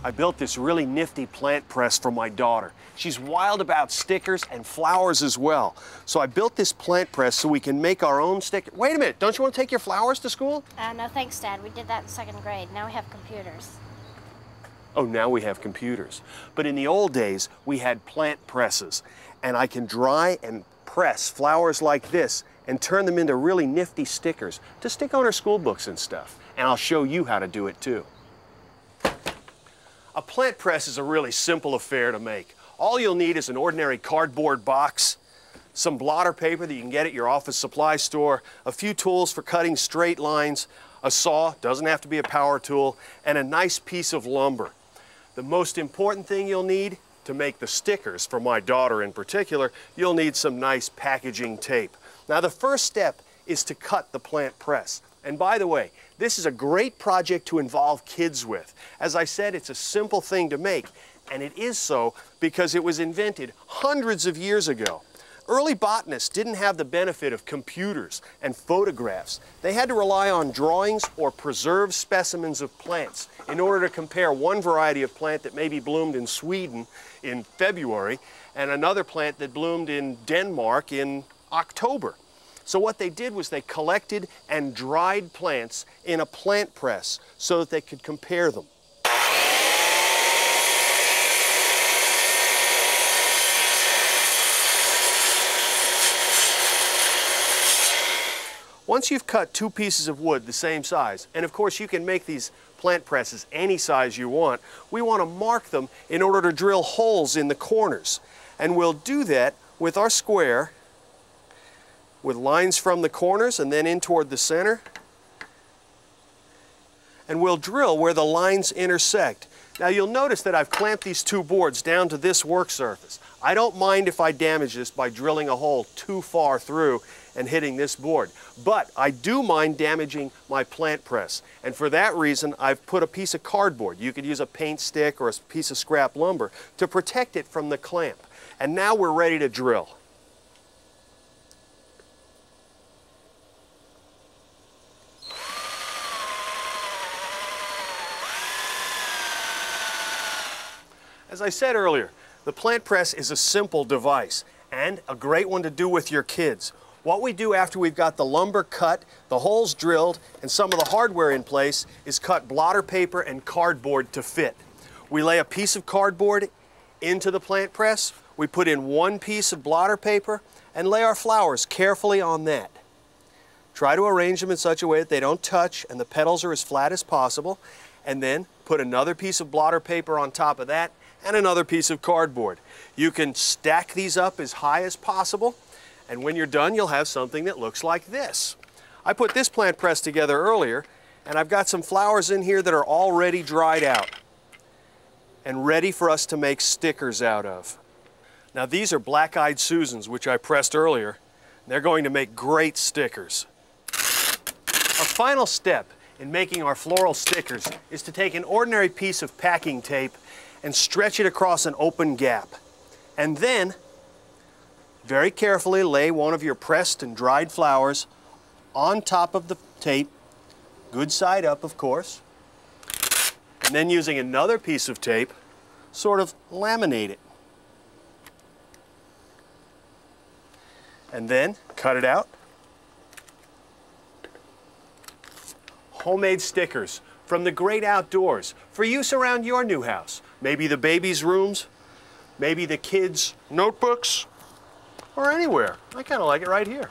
I built this really nifty plant press for my daughter. She's wild about stickers and flowers as well. So I built this plant press so we can make our own sticker. Wait a minute, don't you want to take your flowers to school? No thanks, Dad. We did that in 2nd grade. Now we have computers. Oh, now we have computers. But in the old days, we had plant presses. And I can dry and press flowers like this and turn them into really nifty stickers to stick on our school books and stuff. And I'll show you how to do it too. A plant press is a really simple affair to make. All you'll need is an ordinary cardboard box, some blotter paper that you can get at your office supply store, a few tools for cutting straight lines, a saw, doesn't have to be a power tool, and a nice piece of lumber. The most important thing you'll need to make the stickers, for my daughter in particular, you'll need some nice packaging tape. Now the first step is to cut the plant press. And by the way, this is a great project to involve kids with. As I said, it's a simple thing to make, and it is so because it was invented hundreds of years ago. Early botanists didn't have the benefit of computers and photographs. They had to rely on drawings or preserved specimens of plants in order to compare one variety of plant that maybe bloomed in Sweden in February and another plant that bloomed in Denmark in October. So what they did was they collected and dried plants in a plant press so that they could compare them. Once you've cut 2 pieces of wood the same size, and of course you can make these plant presses any size you want, we want to mark them in order to drill holes in the corners. And we'll do that with our square, with lines from the corners and then in toward the center. And we'll drill where the lines intersect. Now you'll notice that I've clamped these 2 boards down to this work surface. I don't mind if I damage this by drilling a hole too far through and hitting this board. But I do mind damaging my plant press. And for that reason, I've put a piece of cardboard. You could use a paint stick or a piece of scrap lumber to protect it from the clamp. And now we're ready to drill. As I said earlier, the plant press is a simple device and a great one to do with your kids. What we do after we've got the lumber cut, the holes drilled, and some of the hardware in place is cut blotter paper and cardboard to fit. We lay a piece of cardboard into the plant press, we put in 1 piece of blotter paper, and lay our flowers carefully on that. Try to arrange them in such a way that they don't touch and the petals are as flat as possible, and then put another piece of blotter paper on top of that and another piece of cardboard. You can stack these up as high as possible, and when you're done, you'll have something that looks like this. I put this plant press together earlier, and I've got some flowers in here that are already dried out and ready for us to make stickers out of. Now these are black-eyed Susans, which I pressed earlier. They're going to make great stickers. A final step in making our floral stickers is to take an ordinary piece of packing tape and stretch it across an open gap. And then, very carefully lay one of your pressed and dried flowers on top of the tape, good side up of course, and then using another piece of tape, sort of laminate it. And then cut it out. Homemade stickers from the great outdoors for use around your new house. Maybe the baby's rooms, maybe the kids' notebooks, or anywhere. I kind of like it right here.